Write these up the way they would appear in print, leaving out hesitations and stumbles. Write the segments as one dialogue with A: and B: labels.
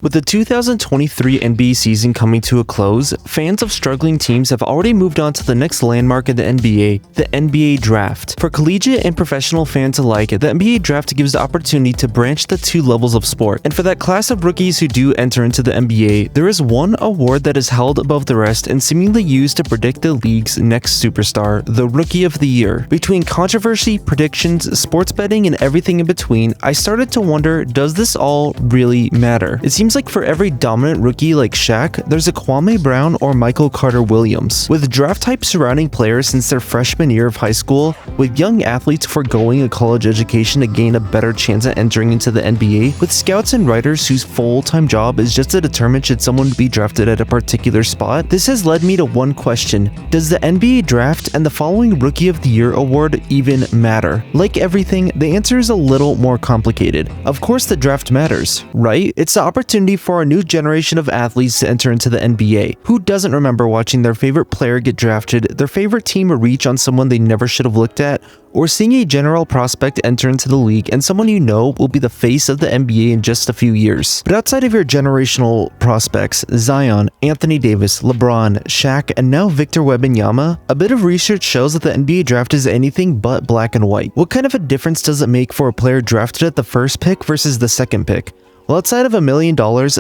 A: With the 2023 NBA season coming to a close, fans of struggling teams have already moved on to the next landmark in the NBA, the NBA Draft. For collegiate and professional fans alike, the NBA Draft gives the opportunity to branch the two levels of sport. And for that class of rookies who do enter into the NBA, there is one award that is held above the rest and seemingly used to predict the league's next superstar, the Rookie of the Year. Between controversy, predictions, sports betting, and everything in between, I started to wonder, does this all really matter? It seems like for every dominant rookie like Shaq, there's a Kwame Brown or Michael Carter Williams. With draft hype surrounding players since their freshman year of high school, with young athletes foregoing a college education to gain a better chance at entering into the NBA, with scouts and writers whose full-time job is just to determine should someone be drafted at a particular spot, this has led me to one question: does the NBA Draft and the following Rookie of the Year award even matter? Like everything, the answer is a little more complicated. Of course the draft matters, right? It's the opportunity for a new generation of athletes to enter into the NBA. Who doesn't remember watching their favorite player get drafted, their favorite team reach on someone they never should have looked at, or seeing a general prospect enter into the league and someone you know will be the face of the NBA in just a few years? But outside of your generational prospects, Zion, Anthony Davis, LeBron, Shaq, and now Victor Wembanyama, a bit of research shows that the NBA Draft is anything but black and white. What kind of a difference does it make for a player drafted at the first pick versus the second pick? Well, outside of $1 million,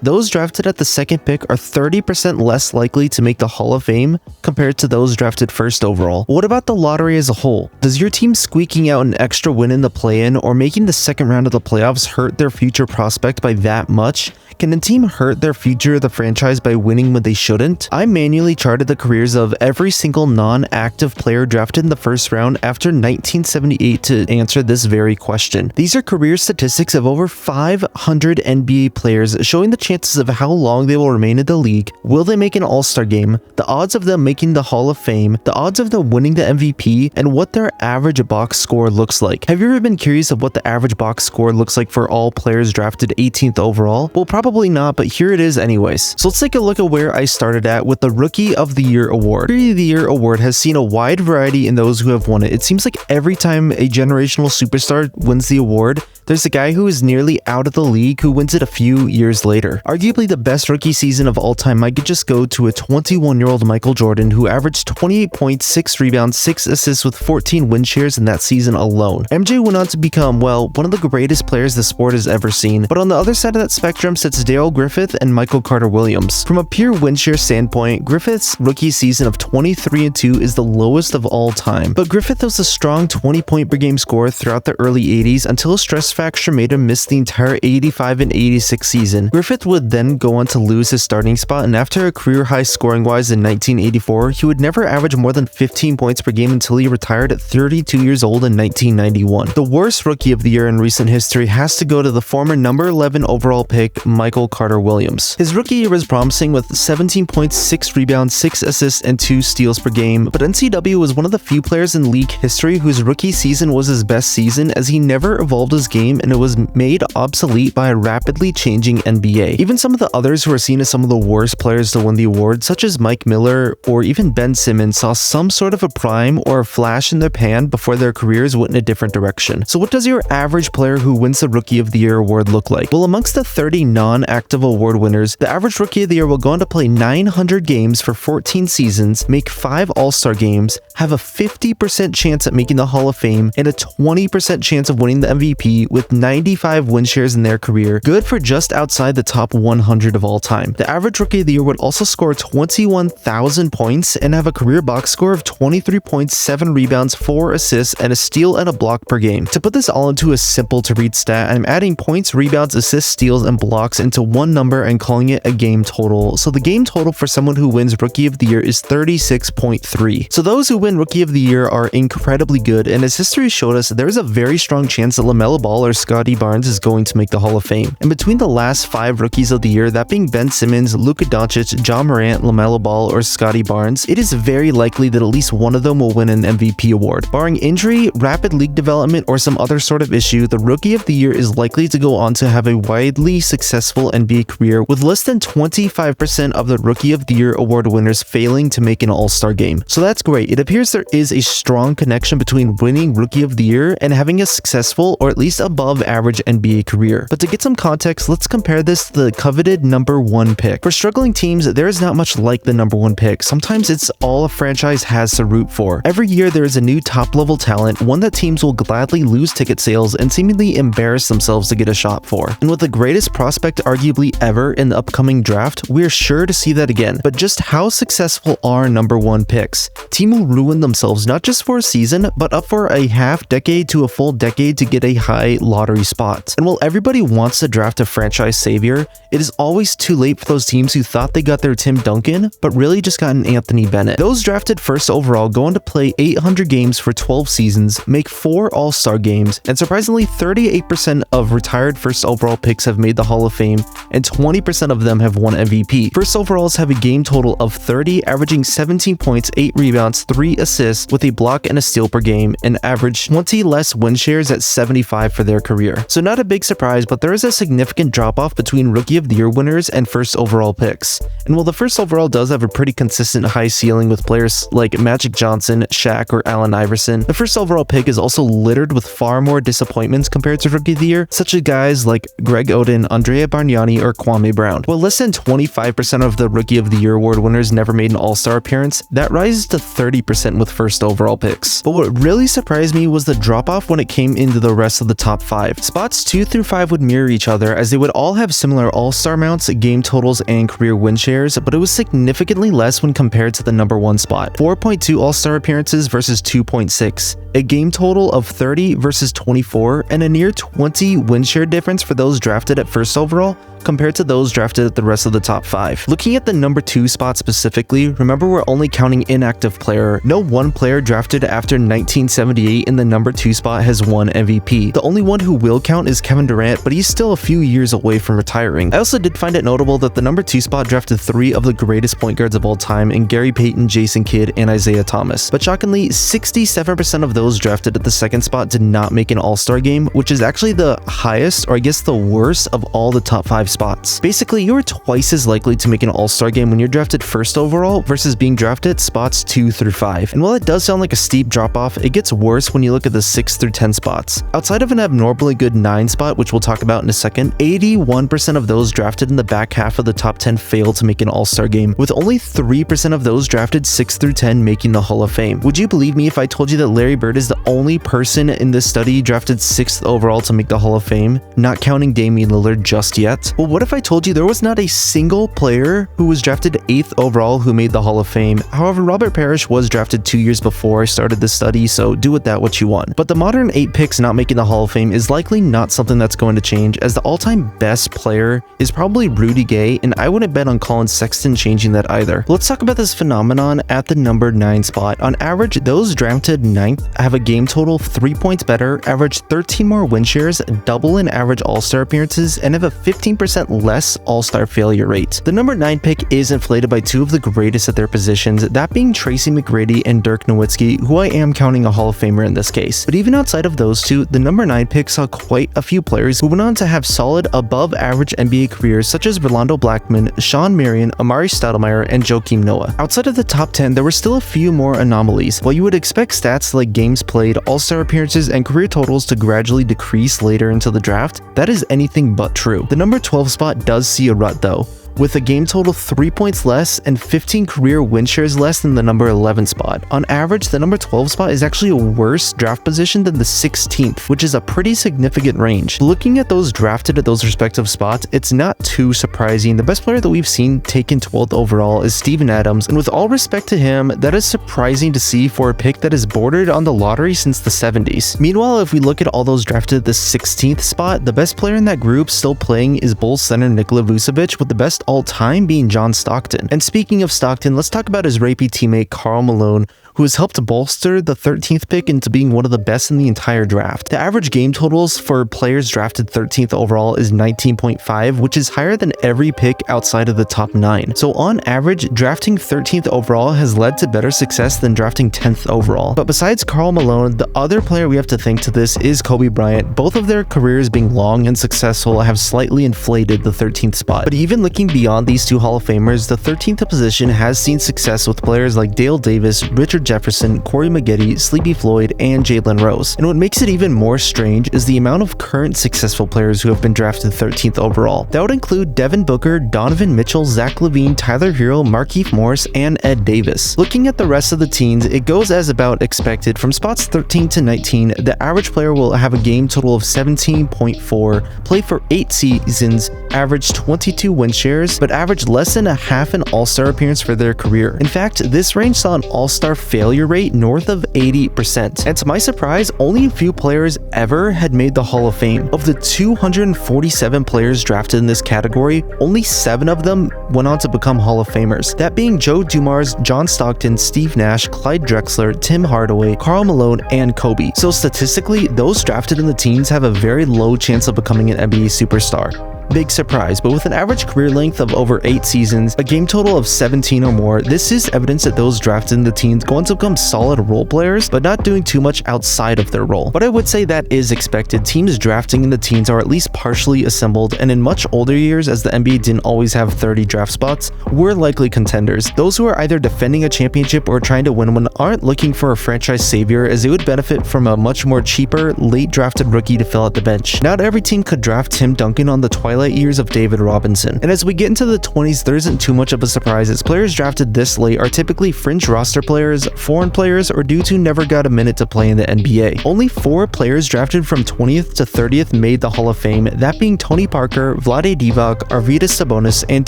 A: those drafted at the second pick are 30% less likely to make the Hall of Fame compared to those drafted first overall. What about the lottery as a whole? Does your team squeaking out an extra win in the play-in or making the second round of the playoffs hurt their future prospect by that much? Can a team hurt their future of the franchise by winning when they shouldn't? I manually charted the careers of every single non-active player drafted in the first round after 1978 to answer this very question. These are career statistics of over 500 NBA players, showing the chances of how long they will remain in the league, will they make an all-star game, the odds of them making the Hall of Fame, the odds of them winning the MVP, and what their average box score looks like. Have you ever been curious of what the average box score looks like for all players drafted 18th overall? Well, probably not, but here it is anyways. So let's take a look at where I started at with the Rookie of the Year award. Rookie of the Year award has seen a wide variety in those who have won it. It seems like every time a generational superstar wins the award, there's a guy who is nearly out of the league who wins it a few years later. Arguably the best rookie season of all time might just go to a 21-year-old Michael Jordan who averaged 28 points, 6 rebounds, 6 assists with 14 win shares in that season alone. MJ went on to become, well, one of the greatest players the sport has ever seen, but on the other side of that spectrum sits Darrell Griffith and Michael Carter Williams. From a pure win share standpoint, Griffith's rookie season of 23-2 is the lowest of all time, but Griffith was a strong 20-point per game scorer throughout the early 80s until a stress fracture made him miss the entire 85 and 86 season. Griffith would then go on to lose his starting spot, and after a career high scoring wise in 1984, he would never average more than 15 points per game until he retired at 32 years old in 1991. The worst Rookie of the Year in recent history has to go to the former number 11 overall pick, Michael Carter Williams. His rookie year was promising with 17 points, 6 rebounds, 6 assists, and 2 steals per game, but NCW was one of the few players in league history whose rookie season was his best season, as he never evolved his game and it was made obsolete by a rapidly changing NBA. Even some of the others who are seen as some of the worst players to win the award, such as Mike Miller or even Ben Simmons, saw some sort of a prime or a flash in their pan before their careers went in a different direction. So what does your average player who wins the Rookie of the Year award look like? Well, amongst the 30 non-active award winners, the average Rookie of the Year will go on to play 900 games for 14 seasons, make 5 All-Star games, have a 50% chance at making the Hall of Fame, and a 20% chance of winning the MVP with 95 win shares in their career, good for just outside the top 100 of all time. The average Rookie of the Year would also score 21,000 points and have a career box score of 23 points, 7 rebounds, 4 assists, and a steal and a block per game. To put this all into a simple to read stat, I'm adding points, rebounds, assists, steals, and blocks into one number and calling it a game total. So the game total for someone who wins Rookie of the Year is 36.3. So those who win Rookie of the Year are incredibly good, and as history showed us, there is a very strong chance that LaMelo Ball or Scottie Barnes is going to make the Hall of Fame. And between the last 5 Rookies of the Year, that being Ben Simmons, Luka Doncic, John Morant, LaMelo Ball, or Scottie Barnes, it is very likely that at least one of them will win an MVP award. Barring injury, rapid league development, or some other sort of issue, the Rookie of the Year is likely to go on to have a widely successful NBA career, with less than 25% of the Rookie of the Year award winners failing to make an All-Star game. So that's great. It appears there is a strong connection between winning Rookie of the Year and having a successful or at least above average NBA career. But to get some context, let's compare this to the coveted number 1 pick. For struggling teams, there is not much like the number 1 pick. Sometimes it's all a franchise has to root for. Every year there is a new top-level talent, one that teams will gladly lose ticket sales and seemingly embarrass themselves to get a shot for. And with the greatest prospect arguably ever in the upcoming draft, we are sure to see that again. But just how successful are number 1 picks? Team will ruin themselves not just for a season, but up for a half decade to a full decade to get a high lottery spot. And while everybody wants to draft a franchise savior, it is always too late for those teams who thought they got their Tim Duncan, but really just got an Anthony Bennett. Those drafted first overall go on to play 800 games for 12 seasons, make 4 All-Star games, and surprisingly 38% of retired first overall picks have made the Hall of Fame, and 20% of them have won MVP. First overalls have a game total of 30, averaging 17 points, 8 rebounds, 3 assists, with a block and a steal per game, and average 20 less win shares at 75 for their career. So not a big surprise, but there is a significant drop-off between Rookie of the Year winners and first overall picks. And while the first overall does have a pretty consistent high ceiling with players like Magic Johnson, Shaq, or Allen Iverson, the first overall pick is also littered with far more disappointments compared to Rookie of the Year, such as guys like Greg Oden, Andrea Bargnani, or Kwame Brown. While less than 25% of the Rookie of the Year award winners never made an All-Star appearance, that rises to 30% with first overall picks. But what really surprised me was the drop-off when it came into the rest of the top 5. Spots 2 through 5 would mirror each other as they would all have similar All-Star amounts, game totals, and career win shares, but it was significantly less when compared to the number 1 spot. 4.2 All-Star appearances versus 2.6, a game total of 30 versus 24, and a near 20 win share difference for those drafted at first overall compared to those drafted at the rest of the top 5. Looking at the number 2 spot specifically, remember we're only counting inactive player. No one player drafted after 1978 in the number 2 spot has won MVP. The only one who will count is Kevin Durant, but he's still a few years away from retiring. I also did find it notable that the number 2 spot drafted 3 of the greatest point guards of all time in Gary Payton, Jason Kidd, and Isaiah Thomas. But shockingly, 67% of those drafted at the 2nd spot did not make an All-Star game, which is actually the highest, or I guess the worst, of all the top 5 spots. Basically, you are twice as likely to make an All-Star game when you're drafted first overall versus being drafted spots 2 through 5. And while it does sound like a steep drop-off, it gets worse when you look at the 6 through 10 spots. Outside of an abnormally good 9 spot, which we'll talk about in a second, 81% of those drafted in the back half of the top 10 failed to make an All-Star game, with only 3% of those drafted 6 through 10 making the Hall of Fame. Would you believe me if I told you that Larry Bird is the only person in this study drafted 6th overall to make the Hall of Fame, not counting Damian Lillard just yet? Well, what if I told you there was not a single player who was drafted 8th overall who made the Hall of Fame? However, Robert Parrish was drafted 2 years before I started this study, so do with that what you want. But the modern 8 picks not making the Hall of Fame is likely not something that's going to change, as the all-time best player is probably Rudy Gay, and I wouldn't bet on Colin Sexton changing that either. But let's talk about this phenomenon at the number 9 spot. On average, those drafted 9th have a game total 3 points better, average 13 more win shares, double in average All-Star appearances, and have a 15% less All-Star failure rate. The number 9 pick is inflated by 2 of the greatest at their positions, that being Tracy McGrady and Dirk Nowitzki, who I am counting a Hall of Famer in this case. But even outside of those two, the number 9 pick saw quite a few players who went on to have solid above-average NBA careers, such as Rolando Blackman, Sean Marion, Amari Stoudemire, and Joakim Noah. Outside of the top 10, there were still a few more anomalies. While you would expect stats like games played, All-Star appearances, and career totals to gradually decrease later into the draft, that is anything but true. The number 12 spot does see a rut though, with a game total 3 points less and 15 career win shares less than the number 11 spot. On average, the number 12 spot is actually a worse draft position than the 16th, which is a pretty significant range. Looking at those drafted at those respective spots, it's not too surprising. The best player that we've seen taken 12th overall is Steven Adams, and with all respect to him, that is surprising to see for a pick that is bordered on the lottery since the 70s. Meanwhile, if we look at all those drafted at the 16th spot, the best player in that group still playing is Bulls center Nikola Vucevic, with the best all-time being John Stockton. And speaking of Stockton, let's talk about his rapey teammate Karl Malone, who has helped bolster the 13th pick into being one of the best in the entire draft. The average game totals for players drafted 13th overall is 19.5, which is higher than every pick outside of the top 9. So on average, drafting 13th overall has led to better success than drafting 10th overall. But besides Karl Malone, the other player we have to think to this is Kobe Bryant. Both of their careers being long and successful have slightly inflated the 13th spot. But even looking beyond these two Hall of Famers, the 13th position has seen success with players like Dale Davis, Richard Jefferson, Corey Maggette, Sleepy Floyd, and Jalen Rose. And what makes it even more strange is the amount of current successful players who have been drafted 13th overall. That would include Devin Booker, Donovan Mitchell, Zach LaVine, Tyler Hero, Markieff Morris, and Ed Davis. Looking at the rest of the teams, it goes as about expected. From spots 13 to 19, the average player will have a game total of 17.4, play for 8 seasons, average 22 win shares, but average less than a half an All-Star appearance for their career. In fact, this range saw an All-Star failure rate north of 80%. And to my surprise, only a few players ever had made the Hall of Fame. Of the 247 players drafted in this category, only 7 of them went on to become Hall of Famers. That being Joe Dumars, John Stockton, Steve Nash, Clyde Drexler, Tim Hardaway, Karl Malone, and Kobe. So statistically, those drafted in the teens have a very low chance of becoming an NBA superstar. Big surprise, but with an average career length of over 8 seasons, a game total of 17 or more, this is evidence that those drafted in the teens go on to become solid role players, but not doing too much outside of their role. But I would say that is expected. Teams drafting in the teens are at least partially assembled, and in much older years, as the NBA didn't always have 30 draft spots, were likely contenders. Those who are either defending a championship or trying to win one aren't looking for a franchise savior, as they would benefit from a much more cheaper, late drafted rookie to fill out the bench. Not every team could draft Tim Duncan on the twilight years of David Robinson. And as we get into the 20s, there isn't too much of a surprise, as players drafted this late are typically fringe roster players, foreign players, or dudes who never got a minute to play in the NBA. Only 4 players drafted from 20th to 30th made the Hall of Fame, that being Tony Parker, Vlade Divac, Arvydas Sabonis, and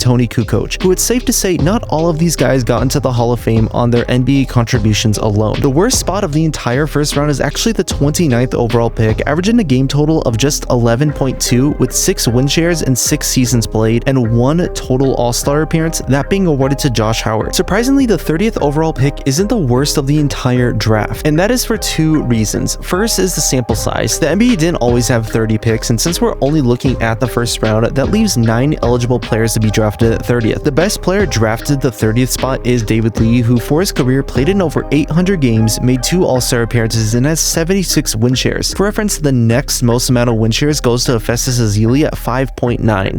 A: Tony Kukoc, who it's safe to say not all of these guys got into the Hall of Fame on their NBA contributions alone. The worst spot of the entire first round is actually the 29th overall pick, averaging a game total of just 11.2 with 6 win shares and 6 seasons played and 1 total All-Star appearance, that being awarded to Josh Howard. Surprisingly, the 30th overall pick isn't the worst of the entire draft, and that is for 2 reasons. First is the sample size. The NBA didn't always have 30 picks, and since we're only looking at the first round, that leaves 9 eligible players to be drafted at 30th. The best player drafted the 30th spot is David Lee, who for his career played in over 800 games, made 2 All-Star appearances, and has 76 win shares. For reference, the next most amount of win shares goes to Festus Ezeli at 5.9.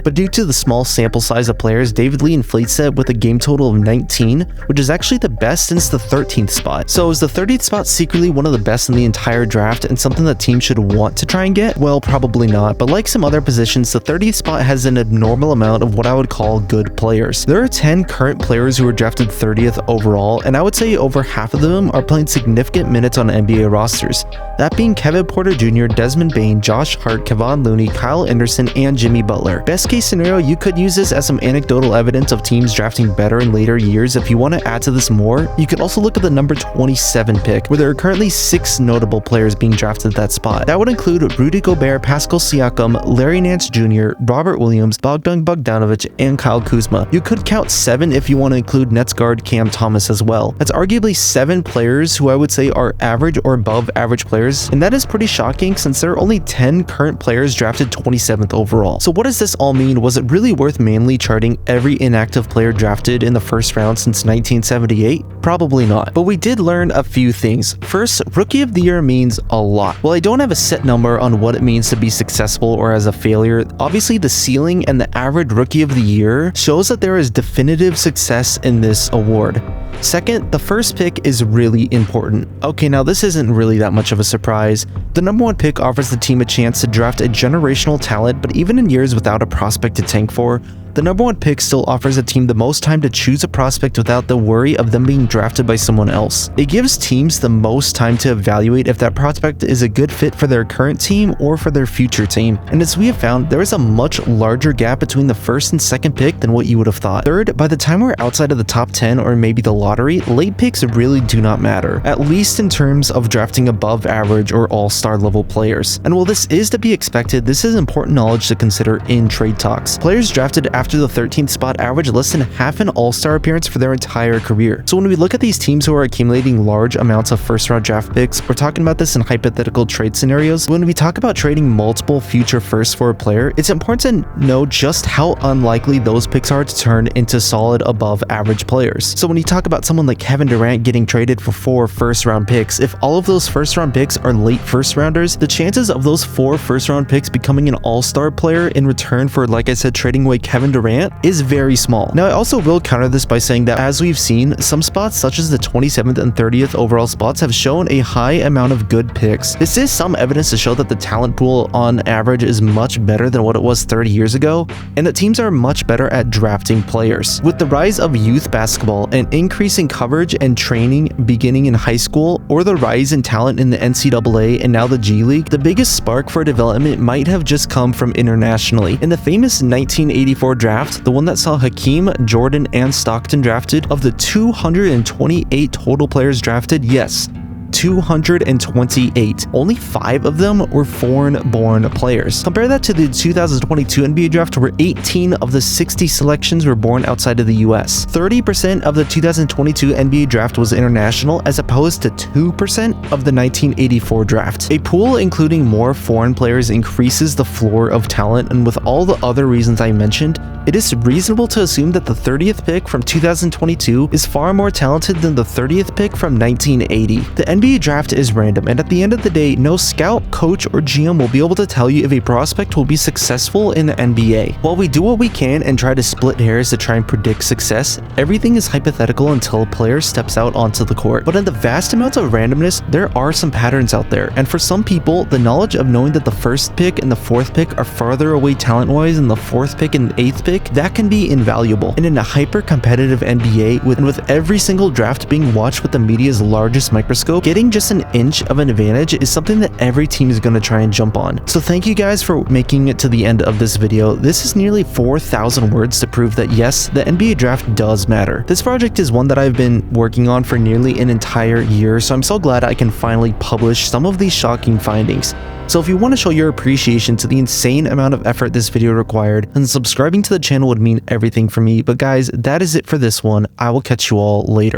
A: But due to the small sample size of players, David Lee inflates it with a game total of 19, which is actually the best since the 13th spot. So is the 30th spot secretly one of the best in the entire draft and something that teams should want to try and get? Well, probably not, but like some other positions, the 30th spot has an abnormal amount of what I would call good players. There are 10 current players who were drafted 30th overall, and I would say over half of them are playing significant minutes on NBA rosters. That being Kevin Porter Jr., Desmond Bane, Josh Hart, Kevon Looney, Kyle Anderson, and Jimmy Butler. Best case scenario, you could use this as some anecdotal evidence of teams drafting better in later years. If you want to add to this more, you could also look at the number 27 pick, where there are currently 6 notable players being drafted at that spot. That would include Rudy Gobert, Pascal Siakam, Larry Nance Jr., Robert Williams, Bogdan Bogdanovic, and Kyle Kuzma. You could count 7 if you want to include Nets guard Cam Thomas as well. That's arguably 7 players who I would say are average or above average players, and that is pretty shocking since there are only 10 current players drafted 27th overall. So what does this all mean? Was it really worth manually charting every inactive player drafted in the first round since 1978? Probably not, but we did learn a few things. First, Rookie of the Year means a lot. While I don't have a set number on what it means to be successful or as a failure, obviously the ceiling and the average Rookie of the Year shows that there is definitive success in this award. Second, the first pick is really important. Okay, now this isn't really that much of a surprise. The number 1 pick offers the team a chance to draft a generational talent, but even in years without a prospect to tank for, the number 1 pick still offers a team the most time to choose a prospect without the worry of them being drafted by someone else. It gives teams the most time to evaluate if that prospect is a good fit for their current team or for their future team. And as we have found, there is a much larger gap between the first and second pick than what you would have thought. Third, by the time we're outside of the top 10 or maybe the lottery, late picks really do not matter, at least in terms of drafting above average or all-star level players. And while this is to be expected, this is important knowledge to consider in trade talks. Players drafted after the 13th spot average less than half an all-star appearance for their entire career. So when we look at these teams who are accumulating large amounts of first-round draft picks, we're talking about this in hypothetical trade scenarios. When we talk about trading multiple future firsts for a player, it's important to know just how unlikely those picks are to turn into solid above average players. So when you talk about someone like Kevin Durant getting traded for 4 first-round picks, if all of those first-round picks are late first-rounders, the chances of those 4 first-round picks becoming an all-star player in return for, like I said, trading away Kevin Kevin Durant is very small. Now, I also will counter this by saying that as we've seen, some spots such as the 27th and 30th overall spots have shown a high amount of good picks. This is some evidence to show that the talent pool on average is much better than what it was 30 years ago, and that teams are much better at drafting players. With the rise of youth basketball and increasing coverage and training beginning in high school, or the rise in talent in the NCAA and now the G League, the biggest spark for development might have just come from internationally. In the famous 1984 draft, the one that saw Hakeem, Jordan, and Stockton drafted, of the 228 total players drafted, yes, 228. Only 5 of them were foreign-born players. Compare that to the 2022 NBA draft, where 18 of the 60 selections were born outside of the US. 30% of the 2022 NBA draft was international, as opposed to 2% of the 1984 draft. A pool including more foreign players increases the floor of talent, and with all the other reasons I mentioned, it is reasonable to assume that the 30th pick from 2022 is far more talented than the 30th pick from 1980. The NBA draft is random, and at the end of the day, no scout, coach, or GM will be able to tell you if a prospect will be successful in the NBA. While we do what we can and try to split hairs to try and predict success, everything is hypothetical until a player steps out onto the court. But in the vast amounts of randomness, there are some patterns out there, and for some people, the knowledge of knowing that the first pick and the 4th pick are farther away talent-wise than the 4th pick and the 8th pick, that can be invaluable. And in a hyper-competitive NBA, with every single draft being watched with the media's largest microscope, getting just an inch of an advantage is something that every team is going to try and jump on. So thank you guys for making it to the end of this video. This is nearly 4,000 words to prove that yes, the NBA draft does matter. This project is one that I've been working on for nearly an entire year, so I'm so glad I can finally publish some of these shocking findings. So if you want to show your appreciation to the insane amount of effort this video required, then subscribing to the channel would mean everything for me. But guys, that is it for this one. I will catch you all later.